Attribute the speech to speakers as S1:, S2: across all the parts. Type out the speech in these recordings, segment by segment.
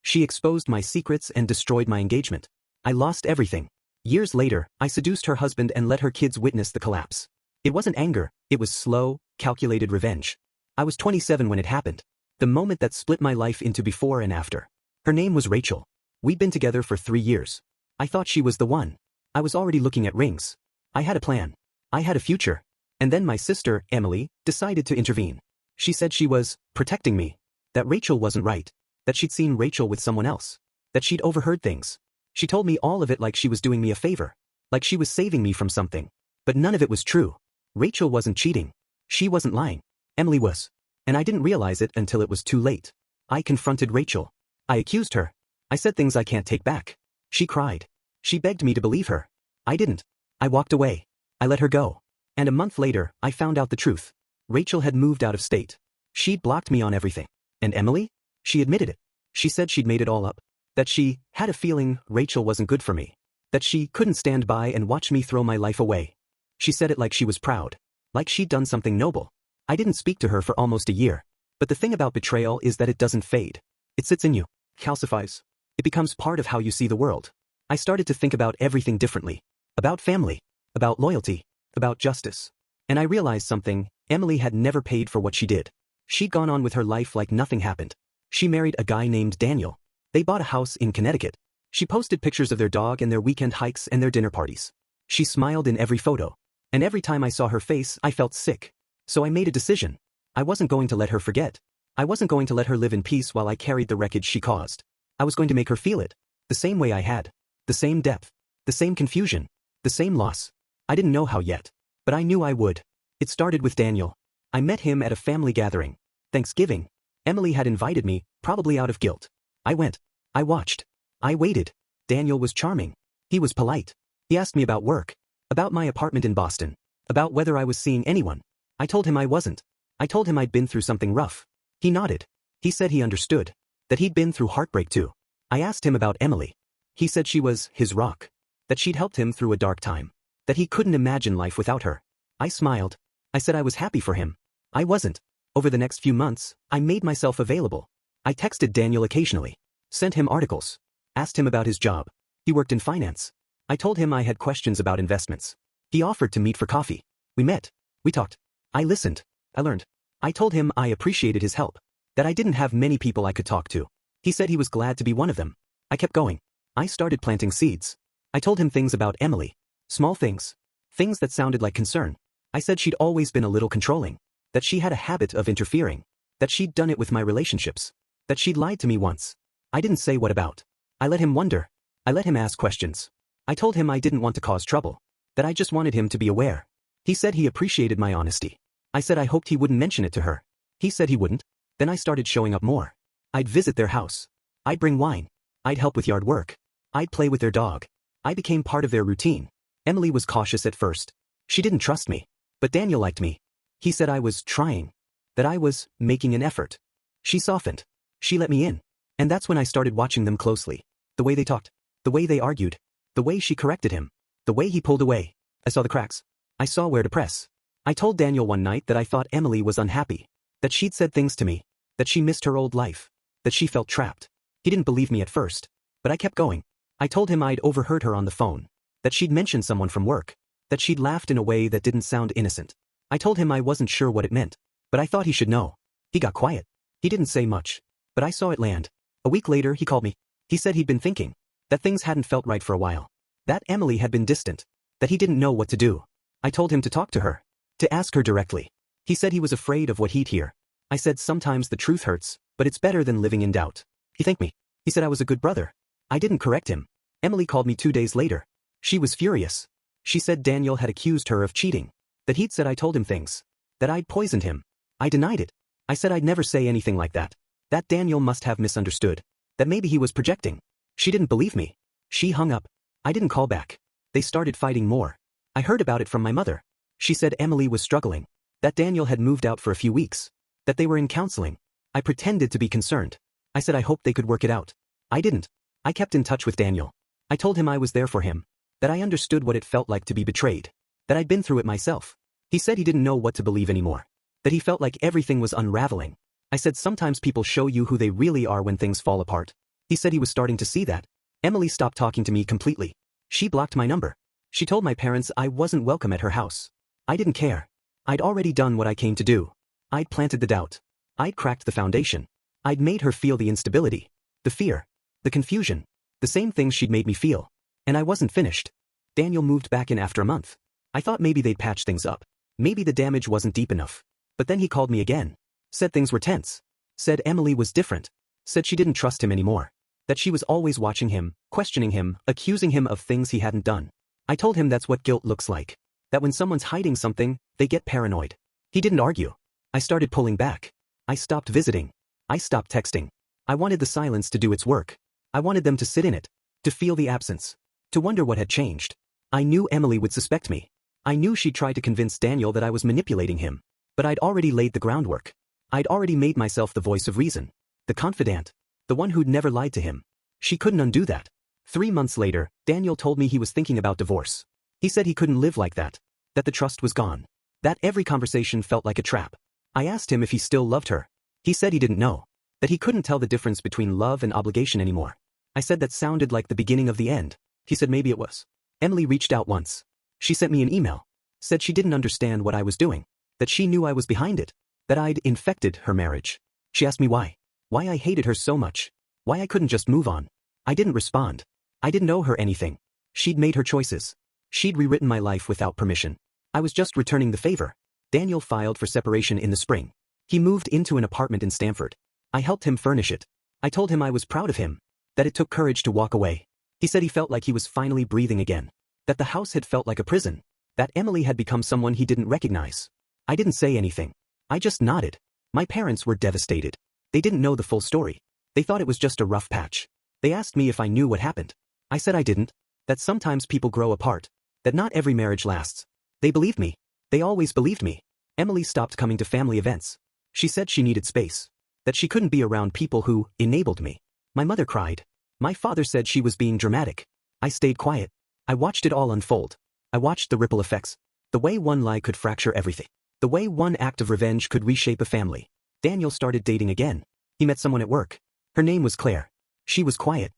S1: She exposed my secrets and destroyed my engagement. I lost everything. Years later, I seduced her husband and let her kids witness the collapse. It wasn't anger, it was slow, calculated revenge. I was 27 when it happened. The moment that split my life into before and after. Her name was Rachel. We'd been together for 3 years. I thought she was the one. I was already looking at rings. I had a plan. I had a future. And then my sister, Emily, decided to intervene. She said she was protecting me. That Rachel wasn't right. That she'd seen Rachel with someone else. That she'd overheard things. She told me all of it like she was doing me a favor. Like she was saving me from something. But none of it was true. Rachel wasn't cheating. She wasn't lying. Emily was. And I didn't realize it until it was too late. I confronted Rachel. I accused her. I said things I can't take back. She cried. She begged me to believe her. I didn't. I walked away. I let her go. And a month later, I found out the truth. Rachel had moved out of state. She'd blocked me on everything. And Emily? She admitted it. She said she'd made it all up. That she had a feeling Rachel wasn't good for me. That she couldn't stand by and watch me throw my life away. She said it like she was proud. Like she'd done something noble. I didn't speak to her for almost a year. But the thing about betrayal is that it doesn't fade. It sits in you. Calcifies. It becomes part of how you see the world. I started to think about everything differently. About family. About loyalty. About justice. And I realized something. Emily had never paid for what she did. She'd gone on with her life like nothing happened. She married a guy named Daniel. They bought a house in Connecticut. She posted pictures of their dog and their weekend hikes and their dinner parties. She smiled in every photo. And every time I saw her face, I felt sick. So I made a decision. I wasn't going to let her forget. I wasn't going to let her live in peace while I carried the wreckage she caused. I was going to make her feel it. The same way I had. The same depth. The same confusion. The same loss. I didn't know how yet. But I knew I would. It started with Daniel. I met him at a family gathering. Thanksgiving. Emily had invited me, probably out of guilt. I went. I watched. I waited. Daniel was charming. He was polite. He asked me about work. About my apartment in Boston. About whether I was seeing anyone. I told him I wasn't. I told him I'd been through something rough. He nodded. He said he understood. That he'd been through heartbreak too. I asked him about Emily. He said she was his rock. That she'd helped him through a dark time. That he couldn't imagine life without her. I smiled. I said I was happy for him. I wasn't. Over the next few months, I made myself available. I texted Daniel occasionally. Sent him articles. Asked him about his job. He worked in finance. I told him I had questions about investments. He offered to meet for coffee. We met. We talked. I listened. I learned. I told him I appreciated his help. That I didn't have many people I could talk to. He said he was glad to be one of them. I kept going. I started planting seeds. I told him things about Emily. Small things. Things that sounded like concern. I said she'd always been a little controlling. That she had a habit of interfering. That she'd done it with my relationships. That she'd lied to me once. I didn't say what about. I let him wonder. I let him ask questions. I told him I didn't want to cause trouble. That I just wanted him to be aware. He said he appreciated my honesty. I said I hoped he wouldn't mention it to her. He said he wouldn't. Then I started showing up more. I'd visit their house. I'd bring wine. I'd help with yard work. I'd play with their dog. I became part of their routine. Emily was cautious at first. She didn't trust me. But Daniel liked me. He said I was trying. That I was making an effort. She softened. She let me in. And that's when I started watching them closely. The way they talked. The way they argued. The way she corrected him. The way he pulled away. I saw the cracks. I saw where to press. I told Daniel one night that I thought Emily was unhappy. That she'd said things to me. That she missed her old life. That she felt trapped. He didn't believe me at first. But I kept going. I told him I'd overheard her on the phone. That she'd mentioned someone from work. That she'd laughed in a way that didn't sound innocent. I told him I wasn't sure what it meant. But I thought he should know. He got quiet. He didn't say much. But I saw it land. A week later he called me. He said he'd been thinking. That things hadn't felt right for a while. That Emily had been distant. That he didn't know what to do. I told him to talk to her. To ask her directly. He said he was afraid of what he'd hear. I said sometimes the truth hurts, but it's better than living in doubt. He thanked me. He said I was a good brother. I didn't correct him. Emily called me 2 days later. She was furious. She said Daniel had accused her of cheating. That he'd said I told him things. That I'd poisoned him. I denied it. I said I'd never say anything like that. That Daniel must have misunderstood. That maybe he was projecting. She didn't believe me. She hung up. I didn't call back. They started fighting more. I heard about it from my mother. She said Emily was struggling. That Daniel had moved out for a few weeks. That they were in counseling. I pretended to be concerned. I said I hoped they could work it out. I didn't. I kept in touch with Daniel. I told him I was there for him. That I understood what it felt like to be betrayed. That I'd been through it myself. He said he didn't know what to believe anymore. That he felt like everything was unraveling. I said sometimes people show you who they really are when things fall apart. He said he was starting to see that. Emily stopped talking to me completely. She blocked my number. She told my parents I wasn't welcome at her house. I didn't care. I'd already done what I came to do. I'd planted the doubt. I'd cracked the foundation. I'd made her feel the instability, the fear, the confusion, the same things she'd made me feel. And I wasn't finished. Daniel moved back in after a month. I thought maybe they'd patch things up. Maybe the damage wasn't deep enough. But then he called me again. Said things were tense. Said Emily was different. Said she didn't trust him anymore. That she was always watching him, questioning him, accusing him of things he hadn't done. I told him that's what guilt looks like. That when someone's hiding something, they get paranoid. He didn't argue. I started pulling back. I stopped visiting. I stopped texting. I wanted the silence to do its work. I wanted them to sit in it. To feel the absence. To wonder what had changed. I knew Emily would suspect me. I knew she'd try to convince Daniel that I was manipulating him. But I'd already laid the groundwork. I'd already made myself the voice of reason. The confidant. The one who'd never lied to him. She couldn't undo that. 3 months later, Daniel told me he was thinking about divorce. He said he couldn't live like that. That the trust was gone. That every conversation felt like a trap. I asked him if he still loved her. He said he didn't know. That he couldn't tell the difference between love and obligation anymore. I said that sounded like the beginning of the end. He said maybe it was. Emily reached out once. She sent me an email. Said she didn't understand what I was doing. That she knew I was behind it. That I'd infected her marriage. She asked me why. Why I hated her so much. Why I couldn't just move on. I didn't respond. I didn't owe her anything. She'd made her choices. She'd rewritten my life without permission. I was just returning the favor. Daniel filed for separation in the spring. He moved into an apartment in Stamford. I helped him furnish it. I told him I was proud of him. That it took courage to walk away. He said he felt like he was finally breathing again. That the house had felt like a prison. That Emily had become someone he didn't recognize. I didn't say anything. I just nodded. My parents were devastated. They didn't know the full story. They thought it was just a rough patch. They asked me if I knew what happened. I said I didn't. That sometimes people grow apart. That not every marriage lasts. They believed me. They always believed me. Emily stopped coming to family events. She said she needed space. That she couldn't be around people who enabled me. My mother cried. My father said she was being dramatic. I stayed quiet. I watched it all unfold. I watched the ripple effects. The way one lie could fracture everything. The way one act of revenge could reshape a family. Daniel started dating again. He met someone at work. Her name was Claire. She was quiet.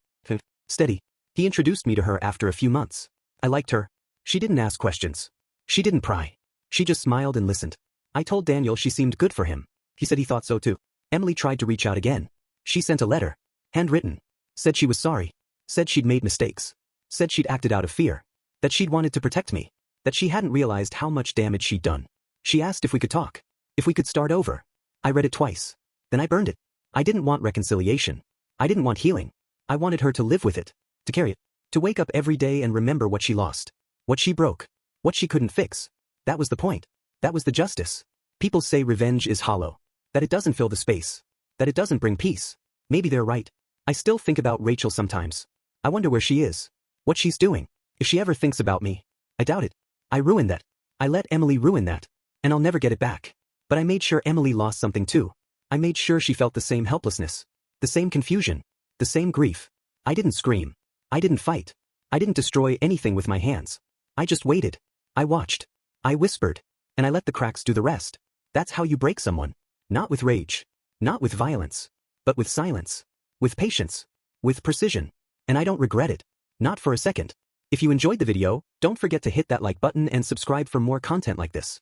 S1: Steady. He introduced me to her after a few months. I liked her. She didn't ask questions. She didn't pry. She just smiled and listened. I told Daniel she seemed good for him. He said he thought so too. Emily tried to reach out again. She sent a letter. Handwritten. Said she was sorry. Said she'd made mistakes. Said she'd acted out of fear. That she'd wanted to protect me. That she hadn't realized how much damage she'd done. She asked if we could talk. If we could start over. I read it twice. Then I burned it. I didn't want reconciliation. I didn't want healing. I wanted her to live with it. To carry it. To wake up every day and remember what she lost. What she broke. What she couldn't fix. That was the point. That was the justice. People say revenge is hollow. That it doesn't fill the space. That it doesn't bring peace. Maybe they're right. I still think about Rachel sometimes. I wonder where she is. What she's doing. If she ever thinks about me. I doubt it. I ruined that. I let Emily ruin that. And I'll never get it back. But I made sure Emily lost something too. I made sure she felt the same helplessness. The same confusion. The same grief. I didn't scream. I didn't fight. I didn't destroy anything with my hands. I just waited. I watched. I whispered. And I let the cracks do the rest. That's how you break someone. Not with rage. Not with violence. But with silence. With patience. With precision. And I don't regret it. Not for a second. If you enjoyed the video, don't forget to hit that like button and subscribe for more content like this.